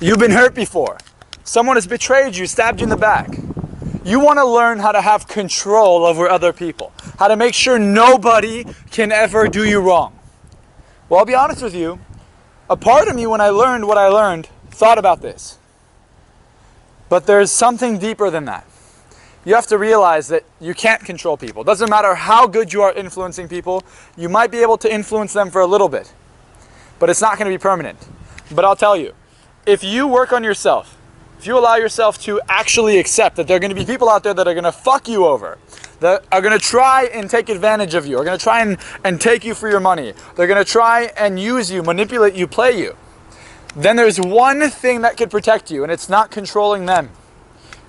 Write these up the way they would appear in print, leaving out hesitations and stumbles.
You've been hurt before. Someone has betrayed you, stabbed you in the back. You want to learn how to have control over other people. How to make sure nobody can ever do you wrong. Well, I'll be honest with you. A part of me, when I learned what I learned, thought about this. But there's something deeper than that. You have to realize that you can't control people. It doesn't matter how good you are influencing people. You might be able to influence them for a little bit. But it's not going to be permanent. But I'll tell you, if you work on yourself, if you allow yourself to actually accept that there are going to be people out there that are going to fuck you over, that are going to try and take advantage of you, are going to try and take you for your money, they're going to try and use you, manipulate you, play you, then there's one thing that could protect you, and it's not controlling them.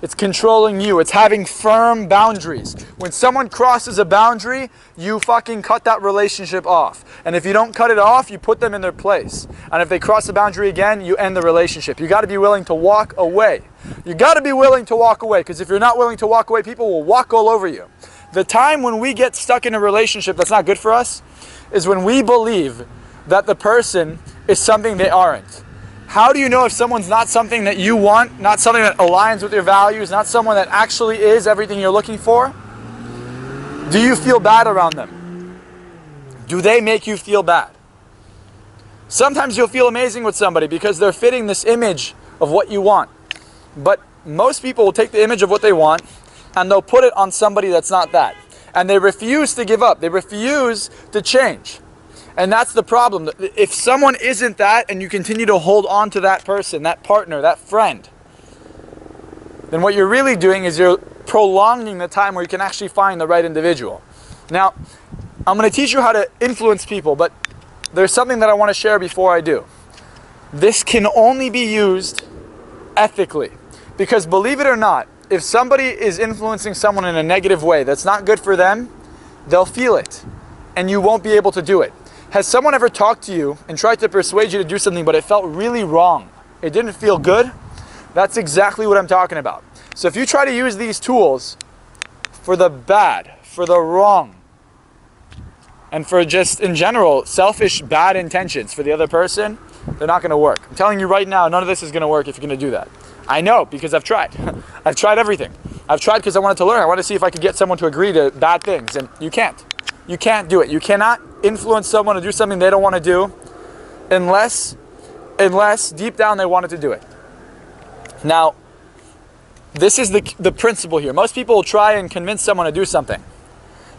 It's controlling you. It's having firm boundaries. When someone crosses a boundary, you fucking cut that relationship off. And if you don't cut it off, you put them in their place. And if they cross the boundary again, you end the relationship. You got to be willing to walk away. You got to be willing to walk away, because if you're not willing to walk away, people will walk all over you. The time when we get stuck in a relationship that's not good for us is when we believe that the person is something they aren't. How do you know if someone's not something that you want, not something that aligns with your values, not someone that actually is everything you're looking for? Do you feel bad around them? Do they make you feel bad? Sometimes you'll feel amazing with somebody because they're fitting this image of what you want. But most people will take the image of what they want and they'll put it on somebody that's not that. And they refuse to give up. They refuse to change. And that's the problem. If someone isn't that and you continue to hold on to that person, that partner, that friend, then what you're really doing is you're prolonging the time where you can actually find the right individual. Now, I'm going to teach you how to influence people, but there's something that I want to share before I do. This can only be used ethically. Because believe it or not, if somebody is influencing someone in a negative way that's not good for them, they'll feel it. And you won't be able to do it. Has someone ever talked to you and tried to persuade you to do something, but it felt really wrong? It didn't feel good? That's exactly what I'm talking about. So if you try to use these tools for the bad, for the wrong, and for just, in general, selfish, bad intentions for the other person, they're not going to work. I'm telling you right now, none of this is going to work if you're going to do that. I know, because I've tried. I've tried everything. I've tried because I wanted to learn. I wanted to see if I could get someone to agree to bad things, and you can't. You can't do it. You cannot influence someone to do something they don't want to do unless deep down they wanted to do it. Now, this is the principle here. Most people will try and convince someone to do something.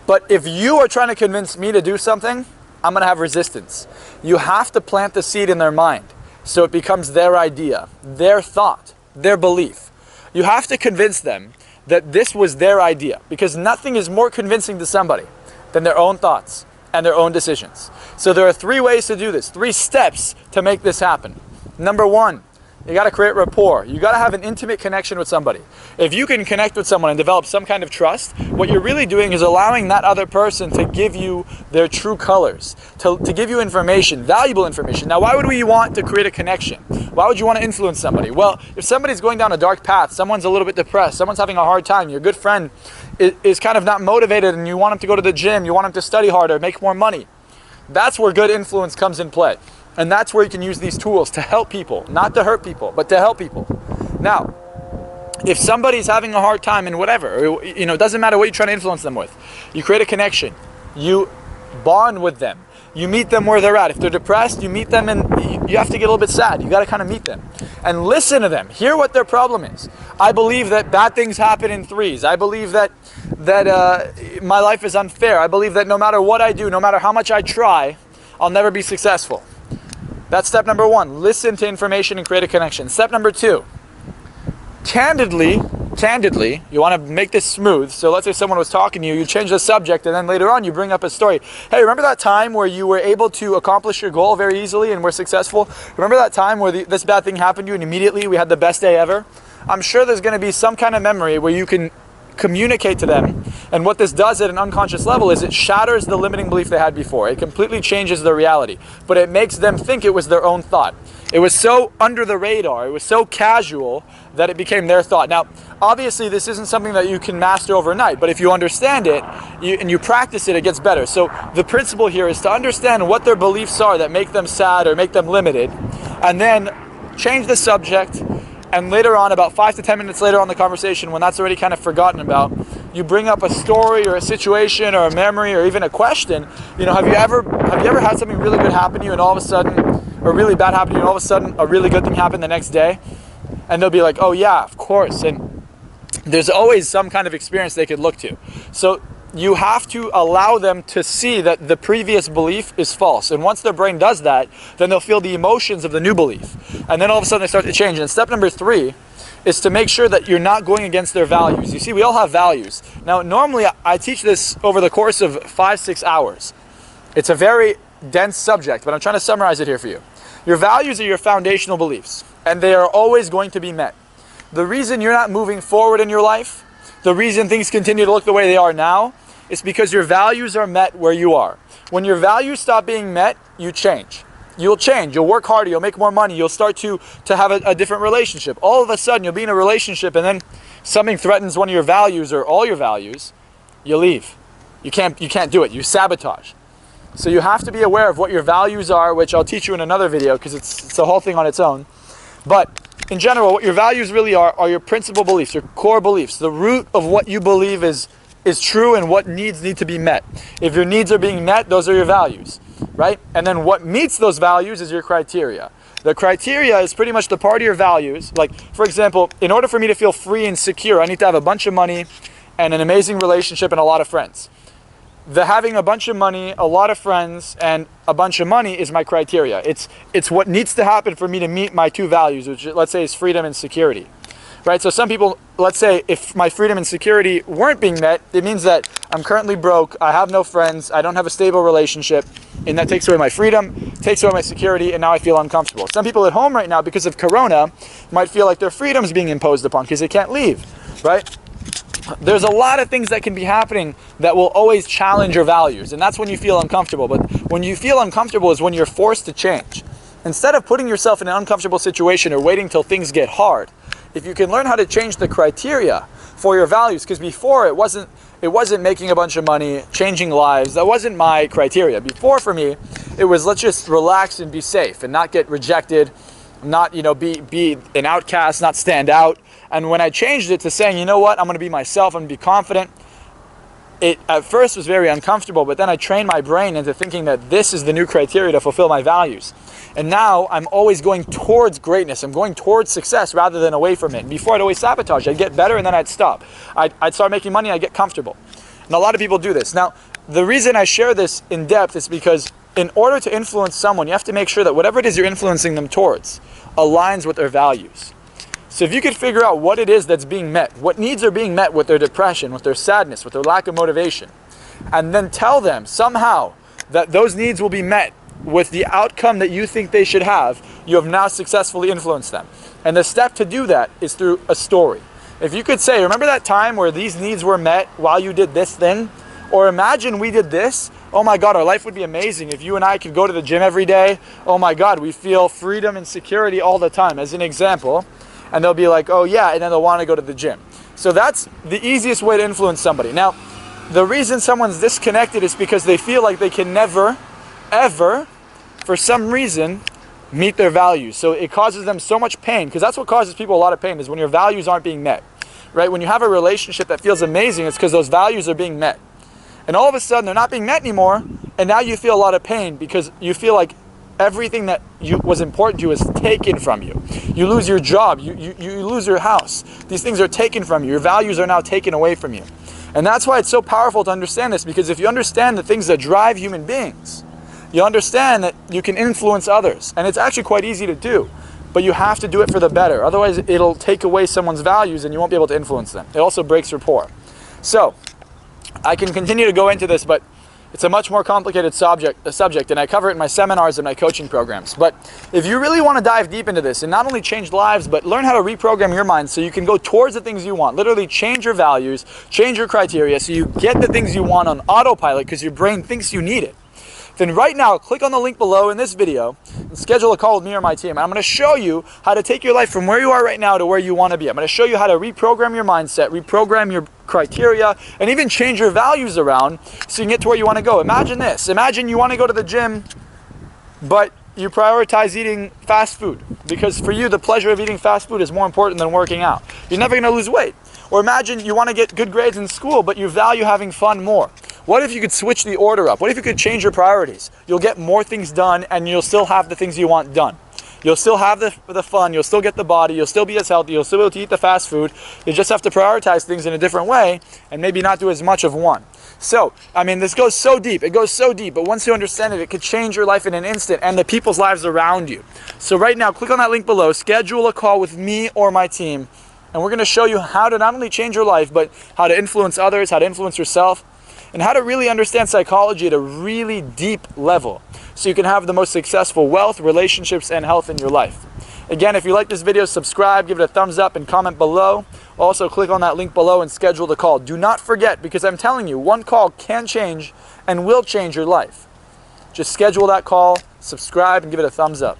But if you are trying to convince me to do something, I'm going to have resistance. You have to plant the seed in their mind so it becomes their idea, their thought, their belief. You have to convince them that this was their idea, because nothing is more convincing to somebody than their own thoughts and their own decisions. So there are 3 ways to do this, 3 steps to make this happen. Number 1, you got to create rapport. You got to have an intimate connection with somebody. If you can connect with someone and develop some kind of trust, what you're really doing is allowing that other person to give you their true colors, to give you information, valuable information. Now, why would we want to create a connection? Why would you want to influence somebody? Well, if somebody's going down a dark path, someone's a little bit depressed, someone's having a hard time, your good friend is kind of not motivated and you want him to go to the gym, you want him to study harder, make more money, that's where good influence comes in play. And that's where you can use these tools to help people, not to hurt people, but to help people. Now, if somebody's having a hard time in whatever, it doesn't matter what you're trying to influence them with. You create a connection. You bond with them. You meet them where they're at. If they're depressed, you meet them and you have to get a little bit sad. You got to kind of meet them and listen to them. Hear what their problem is. I believe that bad things happen in 3s. I believe that my life is unfair. I believe that no matter what I do, no matter how much I try, I'll never be successful. That's step number 1. Listen to information and create a connection. Step number 2. Candidly, you want to make this smooth. So let's say someone was talking to you, you change the subject, and then later on you bring up a story. Hey, remember that time where you were able to accomplish your goal very easily and were successful? Remember that time where this bad thing happened to you and immediately we had the best day ever? I'm sure there's going to be some kind of memory where you can communicate to them, and what this does at an unconscious level is it shatters the limiting belief they had before. It completely changes their reality, but it makes them think it was their own thought. It was so under the radar, it was so casual that it became their thought. Now, obviously this isn't something that you can master overnight, but if you understand it and you practice it, it gets better. So the principle here is to understand what their beliefs are that make them sad or make them limited, and then change the subject, and later on, about 5 to 10 minutes later on the conversation, when that's already kind of forgotten about, you bring up a story or a situation or a memory or even a question. You know, have you ever had something really good happen to you and all of a sudden, or really bad happen to you and all of a sudden a really good thing happened the next day? And they'll be like, oh yeah, of course. And there's always some kind of experience they could look to. So you have to allow them to see that the previous belief is false. And once their brain does that, then they'll feel the emotions of the new belief. And then all of a sudden they start to change. And step number 3 is to make sure that you're not going against their values. You see, we all have values. Now, normally I teach this over the course of 5-6 hours. It's a very dense subject, but I'm trying to summarize it here for you. Your values are your foundational beliefs, and they are always going to be met. The reason you're not moving forward in your life, the reason things continue to look the way they are now, is because your values are met where you are. When your values stop being met, you change. You'll change, you'll work harder, you'll make more money, you'll start to have a different relationship. All of a sudden, you'll be in a relationship and then something threatens one of your values or all your values, you leave. You can't do it, you sabotage. So you have to be aware of what your values are, which I'll teach you in another video because it's a whole thing on its own. But in general, what your values really are your principal beliefs, your core beliefs, the root of what you believe is true and what needs need to be met. If your needs are being met, those are your values, right? And then what meets those values is your criteria. The criteria is pretty much the part of your values. Like, for example, in order for me to feel free and secure, I need to have a bunch of money and an amazing relationship and a lot of friends. The having a bunch of money, a lot of friends, and a bunch of money is my criteria. It's what needs to happen for me to meet my 2 values, which let's say is freedom and security. Right? So some people, let's say if my freedom and security weren't being met, it means that I'm currently broke, I have no friends, I don't have a stable relationship, and that takes away my freedom, takes away my security, and now I feel uncomfortable. Some people at home right now, because of Corona, might feel like their freedom is being imposed upon because they can't leave, right? There's a lot of things that can be happening that will always challenge your values, and that's when you feel uncomfortable. But when you feel uncomfortable is when you're forced to change. Instead of putting yourself in an uncomfortable situation or waiting till things get hard, if you can learn how to change the criteria for your values, because before it wasn't making a bunch of money, changing lives, that wasn't my criteria. Before, for me, it was let's just relax and be safe and not get rejected, not be an outcast, not stand out. And when I changed it to saying, you know what, I'm going to be myself, I'm going to be confident, it at first was very uncomfortable, but then I trained my brain into thinking that this is the new criteria to fulfill my values. And now I'm always going towards greatness. I'm going towards success rather than away from it. And before I'd always sabotage. I'd get better and then I'd stop. I'd start making money, I'd get comfortable. And a lot of people do this. Now, the reason I share this in depth is because in order to influence someone, you have to make sure that whatever it is you're influencing them towards aligns with their values. So if you could figure out what it is that's being met, what needs are being met with their depression, with their sadness, with their lack of motivation, and then tell them somehow that those needs will be met with the outcome that you think they should have, you have now successfully influenced them. And the step to do that is through a story. If you could say, remember that time where these needs were met while you did this thing? Or imagine we did this. Oh my God, our life would be amazing if you and I could go to the gym every day. Oh my God, we feel freedom and security all the time, as an example. And they'll be like, oh yeah, and then they'll want to go to the gym. So that's the easiest way to influence somebody. Now, the reason someone's disconnected is because they feel like they can never, ever, for some reason, meet their values. So it causes them so much pain, because that's what causes people a lot of pain, is when your values aren't being met. Right? When you have a relationship that feels amazing, it's because those values are being met. And all of a sudden, they're not being met anymore, and now you feel a lot of pain because you feel like everything that was important to you is taken from you. You lose your job, you lose your house. These things are taken from you. Your values are now taken away from you. And that's why it's so powerful to understand this, because if you understand the things that drive human beings, you understand that you can influence others. And it's actually quite easy to do, but you have to do it for the better. Otherwise, it'll take away someone's values and you won't be able to influence them. It also breaks rapport. So, I can continue to go into this, but it's a much more complicated subject, and I cover it in my seminars and my coaching programs. But if you really want to dive deep into this and not only change lives, but learn how to reprogram your mind so you can go towards the things you want, literally change your values, change your criteria so you get the things you want on autopilot because your brain thinks you need it, then right now, click on the link below in this video and schedule a call with me or my team. And I'm going to show you how to take your life from where you are right now to where you want to be. I'm going to show you how to reprogram your mindset, reprogram your criteria, and even change your values around so you can get to where you want to go. Imagine this. Imagine you want to go to the gym, but you prioritize eating fast food because for you the pleasure of eating fast food is more important than working out. You're never going to lose weight. Or imagine you want to get good grades in school, but you value having fun more. What if you could switch the order up? What if you could change your priorities? You'll get more things done and you'll still have the things you want done. You'll still have the fun, you'll still get the body, you'll still be as healthy, you'll still be able to eat the fast food. You just have to prioritize things in a different way and maybe not do as much of one. So, I mean, this goes so deep. It goes so deep, but once you understand it, it could change your life in an instant and the people's lives around you. So right now, click on that link below, schedule a call with me or my team, and we're going to show you how to not only change your life, but how to influence others, how to influence yourself, and how to really understand psychology at a really deep level so you can have the most successful wealth, relationships, and health in your life. Again, if you like this video, subscribe, give it a thumbs up, and comment below. Also, click on that link below and schedule the call. Do not forget, because I'm telling you, one call can change and will change your life. Just schedule that call, subscribe, and give it a thumbs up.